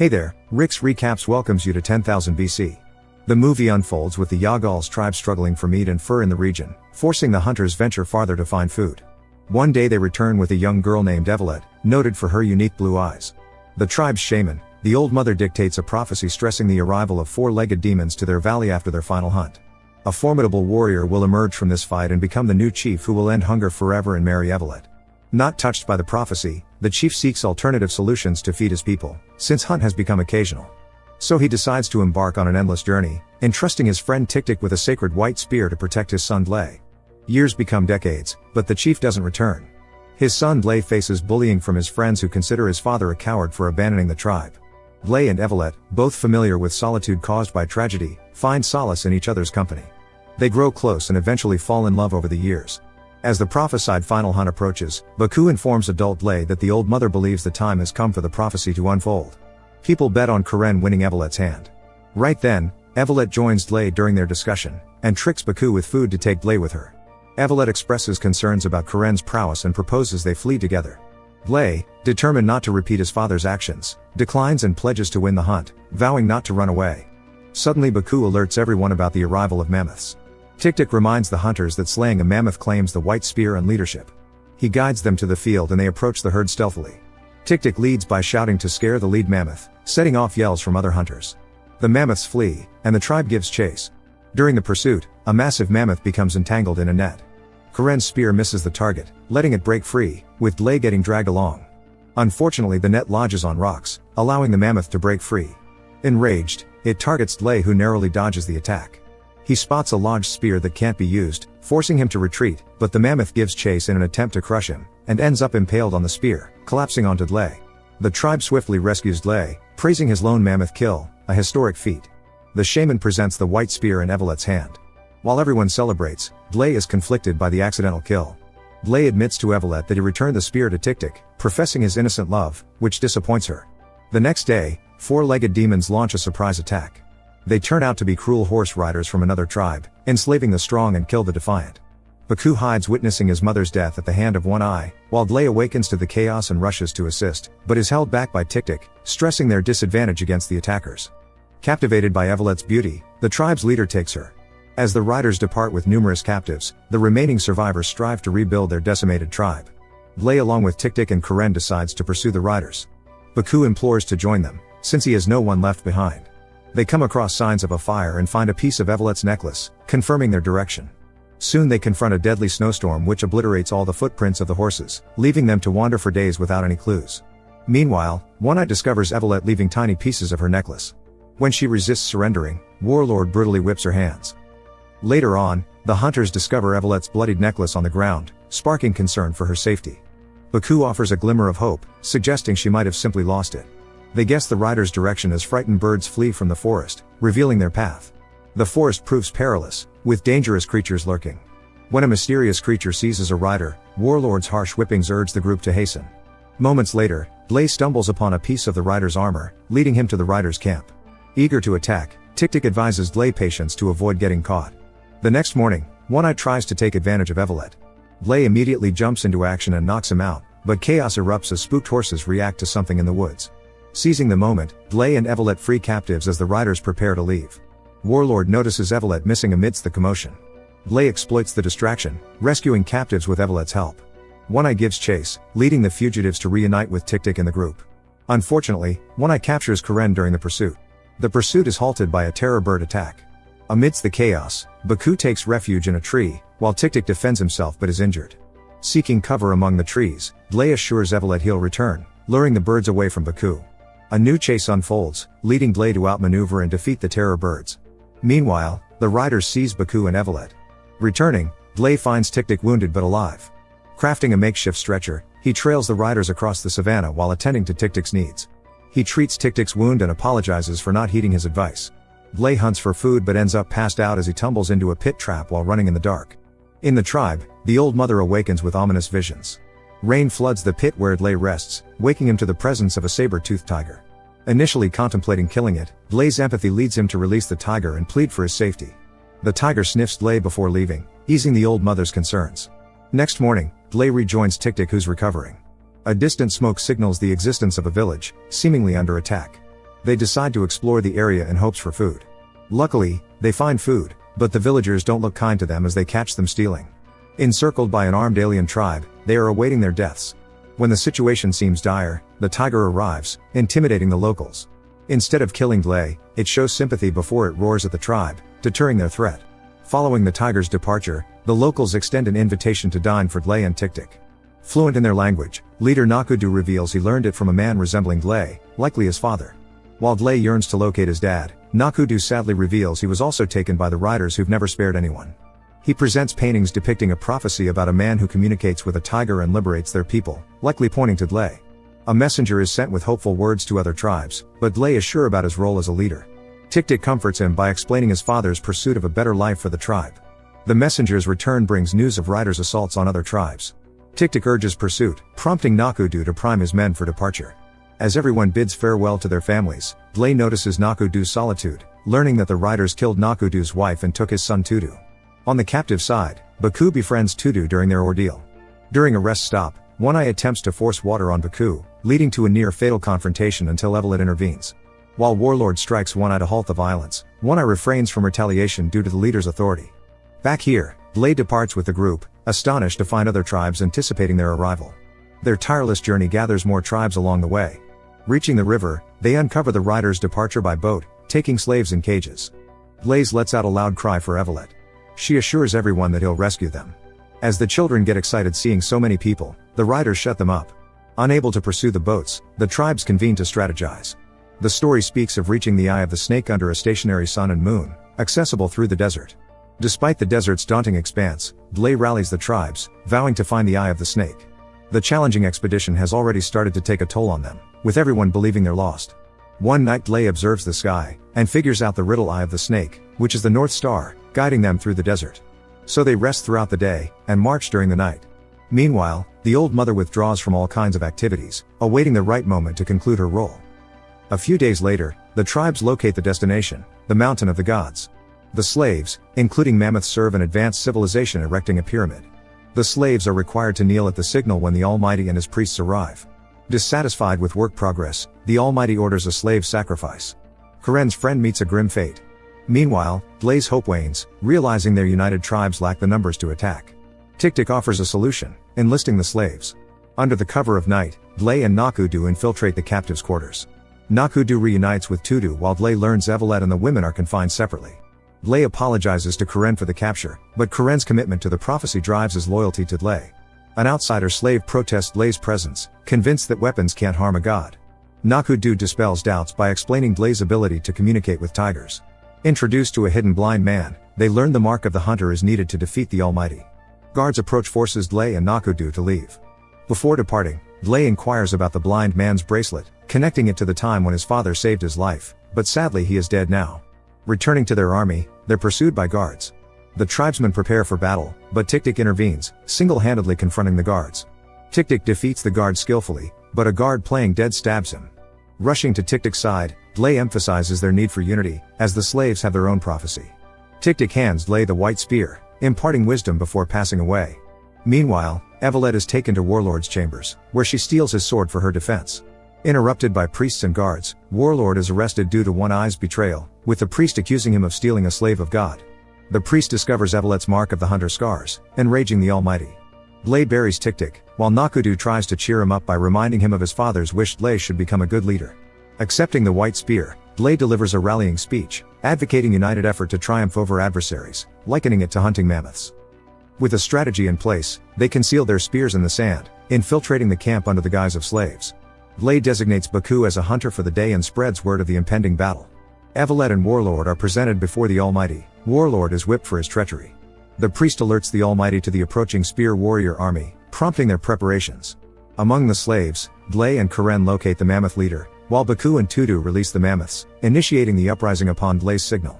Hey there, Rick's Recaps welcomes you to 10,000 BC. The movie unfolds with the Yagals tribe struggling for meat and fur in the region, forcing the hunters venture farther to find food. One day they return with a young girl named Evolet, noted for her unique blue eyes. The tribe's shaman, the Old Mother, dictates a prophecy stressing the arrival of four-legged demons to their valley after their final hunt. A formidable warrior will emerge from this fight and become the new chief who will end hunger forever and marry Evolet. Not touched by the prophecy, the chief seeks alternative solutions to feed his people, since hunt has become occasional. So he decides to embark on an endless journey, entrusting his friend Tik with a sacred white spear to protect his son Dlay. Years become decades, but the chief doesn't return. His son Dlay faces bullying from his friends who consider his father a coward for abandoning the tribe. Dlay and Evolet, both familiar with solitude caused by tragedy, find solace in each other's company. They grow close and eventually fall in love over the years. As the prophesied final hunt approaches, Baku informs adult Dlay that the Old Mother believes the time has come for the prophecy to unfold. People bet on Karen winning Evolet's hand. Right then, Evolet joins Dlay during their discussion, and tricks Baku with food to take Dlay with her. Evolet expresses concerns about Karen's prowess and proposes they flee together. Dlay, determined not to repeat his father's actions, declines and pledges to win the hunt, vowing not to run away. Suddenly Baku alerts everyone about the arrival of mammoths. Tik reminds the hunters that slaying a mammoth claims the white spear and leadership. He guides them to the field and they approach the herd stealthily. Tik leads by shouting to scare the lead mammoth, setting off yells from other hunters. The mammoths flee, and the tribe gives chase. During the pursuit, a massive mammoth becomes entangled in a net. Karen's spear misses the target, letting it break free, with Dlay getting dragged along. Unfortunately, the net lodges on rocks, allowing the mammoth to break free. Enraged, it targets Dlay, who narrowly dodges the attack. He spots a lodged spear that can't be used, forcing him to retreat, but the mammoth gives chase in an attempt to crush him, and ends up impaled on the spear, collapsing onto Dlay. The tribe swiftly rescues Dlay, praising his lone mammoth kill, a historic feat. The shaman presents the white spear in Evolet's hand. While everyone celebrates, Dlay is conflicted by the accidental kill. Dlay admits to Evolet that he returned the spear to Tik, professing his innocent love, which disappoints her. The next day, four-legged demons launch a surprise attack. They turn out to be cruel horse riders from another tribe, enslaving the strong and kill the defiant. Baku hides, witnessing his mother's death at the hand of One Eye, while Dlay awakens to the chaos and rushes to assist, but is held back by Tik, stressing their disadvantage against the attackers. Captivated by Evolet's beauty, the tribe's leader takes her. As the riders depart with numerous captives, the remaining survivors strive to rebuild their decimated tribe. Dlay, along with Tik and Karen, decides to pursue the riders. Baku implores to join them, since he has no one left behind. They come across signs of a fire and find a piece of Evolet's necklace, confirming their direction. Soon they confront a deadly snowstorm which obliterates all the footprints of the horses, leaving them to wander for days without any clues. Meanwhile, One Eye discovers Evolet leaving tiny pieces of her necklace. When she resists surrendering, Warlord brutally whips her hands. Later on, the hunters discover Evolet's bloodied necklace on the ground, sparking concern for her safety. Baku offers a glimmer of hope, suggesting she might have simply lost it. They guess the riders' direction as frightened birds flee from the forest, revealing their path. The forest proves perilous, with dangerous creatures lurking. When a mysterious creature seizes a rider, Warlord's harsh whippings urge the group to hasten. Moments later, Dlay stumbles upon a piece of the rider's armor, leading him to the rider's camp. Eager to attack, Tik advises Dlay patience to avoid getting caught. The next morning, One Eye tries to take advantage of Evolet. Dlay immediately jumps into action and knocks him out, but chaos erupts as spooked horses react to something in the woods. Seizing the moment, Dlay and Evolet free captives as the riders prepare to leave. Warlord notices Evolet missing amidst the commotion. Dlay exploits the distraction, rescuing captives with Evolet's help. One Eye gives chase, leading the fugitives to reunite with Tik and the group. Unfortunately, One Eye captures Karen during the pursuit. The pursuit is halted by a terror bird attack. Amidst the chaos, Baku takes refuge in a tree, while Tik defends himself but is injured. Seeking cover among the trees, Dlay assures Evolet he'll return, luring the birds away from Baku. A new chase unfolds, leading Dlay to outmaneuver and defeat the terror birds. Meanwhile, the riders seize Baku and Evolet. Returning, Dlay finds Tik wounded but alive. Crafting a makeshift stretcher, he trails the riders across the savannah while attending to Tik's needs. He treats Tik's wound and apologizes for not heeding his advice. Dlay hunts for food but ends up passed out as he tumbles into a pit trap while running in the dark. In the tribe, the Old Mother awakens with ominous visions. Rain floods the pit where Dlay rests, waking him to the presence of a saber-toothed tiger. Initially contemplating killing it, Dlay's empathy leads him to release the tiger and plead for his safety. The tiger sniffs Dlay before leaving, easing the Old Mother's concerns. Next morning, Dlay rejoins Tik who's recovering. A distant smoke signals the existence of a village, seemingly under attack. They decide to explore the area in hopes for food. Luckily, they find food, but the villagers don't look kind to them as they catch them stealing. Encircled by an armed alien tribe, they are awaiting their deaths. When the situation seems dire, the tiger arrives, intimidating the locals. Instead of killing Dlé, it shows sympathy before it roars at the tribe, deterring their threat. Following the tiger's departure, the locals extend an invitation to dine for Dlé and Tik-Tik. Fluent in their language, leader Nakudu reveals he learned it from a man resembling Dlé, likely his father. While Dlé yearns to locate his dad, Nakudu sadly reveals he was also taken by the riders who've never spared anyone. He presents paintings depicting a prophecy about a man who communicates with a tiger and liberates their people, likely pointing to Dlé. A messenger is sent with hopeful words to other tribes, but Dlé is sure about his role as a leader. Tik-Tik comforts him by explaining his father's pursuit of a better life for the tribe. The messenger's return brings news of riders' assaults on other tribes. Tik-Tik urges pursuit, prompting Nakudu to prime his men for departure. As everyone bids farewell to their families, Dlé notices Nakudu's solitude, learning that the riders killed Nakudu's wife and took his son Tudu. On the captive side, Baku befriends Tudu during their ordeal. During a rest stop, One Eye attempts to force water on Baku, leading to a near-fatal confrontation until Evolet intervenes. While Warlord strikes One Eye to halt the violence, One Eye refrains from retaliation due to the leader's authority. Back here, Dlé departs with the group, astonished to find other tribes anticipating their arrival. Their tireless journey gathers more tribes along the way. Reaching the river, they uncover the riders' departure by boat, taking slaves in cages. Dlé lets out a loud cry for Evolet. She assures everyone that he'll rescue them. As the children get excited seeing so many people, the riders shut them up. Unable to pursue the boats, the tribes convene to strategize. The story speaks of reaching the Eye of the Snake under a stationary sun and moon, accessible through the desert. Despite the desert's daunting expanse, Dlé rallies the tribes, vowing to find the Eye of the Snake. The challenging expedition has already started to take a toll on them, with everyone believing they're lost. One night Dlé observes the sky, and figures out the riddle Eye of the Snake, which is the North Star, guiding them through the desert. So they rest throughout the day, and march during the night. Meanwhile, the old mother withdraws from all kinds of activities, awaiting the right moment to conclude her role. A few days later, the tribes locate the destination, the Mountain of the Gods. The slaves, including mammoths, serve an advanced civilization erecting a pyramid. The slaves are required to kneel at the signal when the Almighty and his priests arrive. Dissatisfied with work progress, the Almighty orders a slave sacrifice. Karen's friend meets a grim fate. Meanwhile, Dlé's hope wanes, realizing their united tribes lack the numbers to attack. Tik-Tik offers a solution, enlisting the slaves. Under the cover of night, Dlé and Nakudu infiltrate the captives' quarters. Nakudu reunites with Tudu while Dlé learns Evolet and the women are confined separately. Dlé apologizes to Karen for the capture, but Karen's commitment to the prophecy drives his loyalty to Dlé. An outsider slave protests Dlé's presence, convinced that weapons can't harm a god. Nakudu dispels doubts by explaining Dlé's ability to communicate with tigers. Introduced to a hidden blind man, they learn the mark of the hunter is needed to defeat the Almighty. Guards approach forces Dlé and Nakudu to leave. Before departing, Dlé inquires about the blind man's bracelet, connecting it to the time when his father saved his life, but sadly he is dead now. Returning to their army, they're pursued by guards. The tribesmen prepare for battle, but Tik-Tik intervenes, single-handedly confronting the guards. Tik-Tik defeats the guard skillfully, but a guard playing dead stabs him. Rushing to Tik-Tik's side, Dlé emphasizes their need for unity, as the slaves have their own prophecy. Tik-Tik hands Dlé the white spear, imparting wisdom before passing away. Meanwhile, Evolet is taken to Warlord's chambers, where she steals his sword for her defense. Interrupted by priests and guards, Warlord is arrested due to One Eye's betrayal, with the priest accusing him of stealing a slave of God. The priest discovers Evolet's mark of the hunter scars, enraging the Almighty. Dlé buries Tik-Tik, while Nakudu tries to cheer him up by reminding him of his father's wish Dlé should become a good leader. Accepting the white spear, Dlé delivers a rallying speech, advocating united effort to triumph over adversaries, likening it to hunting mammoths. With a strategy in place, they conceal their spears in the sand, infiltrating the camp under the guise of slaves. Dlé designates Baku as a hunter for the day and spreads word of the impending battle. Evolet and Warlord are presented before the Almighty. Warlord is whipped for his treachery. The priest alerts the Almighty to the approaching spear warrior army, prompting their preparations. Among the slaves, Dlé and Karen locate the mammoth leader, while Baku and Tudu release the mammoths, initiating the uprising upon Dlé's signal.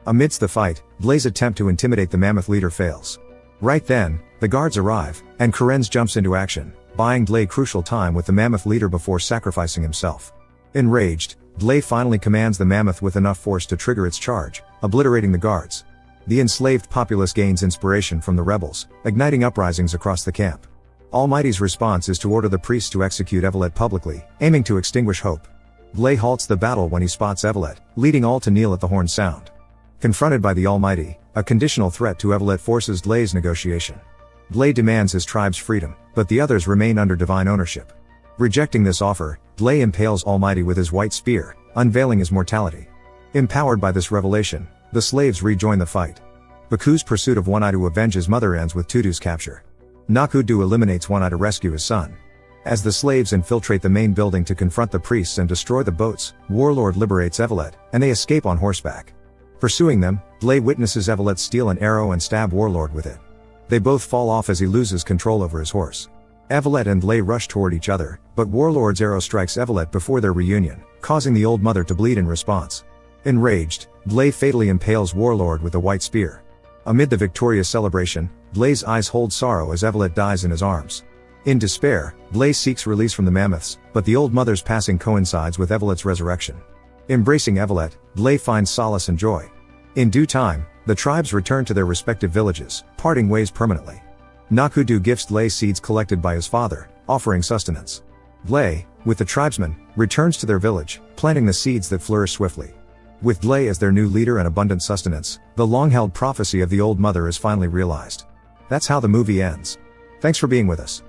Amidst the fight, Dlé's attempt to intimidate the mammoth leader fails. Right then, the guards arrive, and Karen jumps into action, buying Dlé crucial time with the mammoth leader before sacrificing himself. Enraged, Dlé finally commands the mammoth with enough force to trigger its charge, obliterating the guards. The enslaved populace gains inspiration from the rebels, igniting uprisings across the camp. Almighty's response is to order the priests to execute Evolet publicly, aiming to extinguish hope. Dlé halts the battle when he spots Evolet, leading all to kneel at the horn's sound. Confronted by the Almighty, a conditional threat to Evolet forces Dlé's negotiation. Dlé demands his tribe's freedom, but the others remain under divine ownership. Rejecting this offer, Dlé impales Almighty with his white spear, unveiling his mortality. Empowered by this revelation, the slaves rejoin the fight. Baku's pursuit of One Eye to avenge his mother ends with Tudu's capture. Nakudu eliminates One Eye to rescue his son. As the slaves infiltrate the main building to confront the priests and destroy the boats, Warlord liberates Evolet, and they escape on horseback. Pursuing them, Dlé witnesses Evolet steal an arrow and stab Warlord with it. They both fall off as he loses control over his horse. Evolet and Dlé rush toward each other, but Warlord's arrow strikes Evolet before their reunion, causing the old mother to bleed in response. Enraged, Dlé fatally impales Warlord with a white spear. Amid the victorious celebration, Dlé's eyes hold sorrow as Evolet dies in his arms. In despair, Dlé seeks release from the mammoths, but the old mother's passing coincides with Evolet's resurrection. Embracing Evolet, Dlé finds solace and joy. In due time, the tribes return to their respective villages, parting ways permanently. Nakudu gifts Dlé seeds collected by his father, offering sustenance. Dlé, with the tribesmen, returns to their village, planting the seeds that flourish swiftly. With Dlé as their new leader and abundant sustenance, the long-held prophecy of the old mother is finally realized. That's how the movie ends. Thanks for being with us.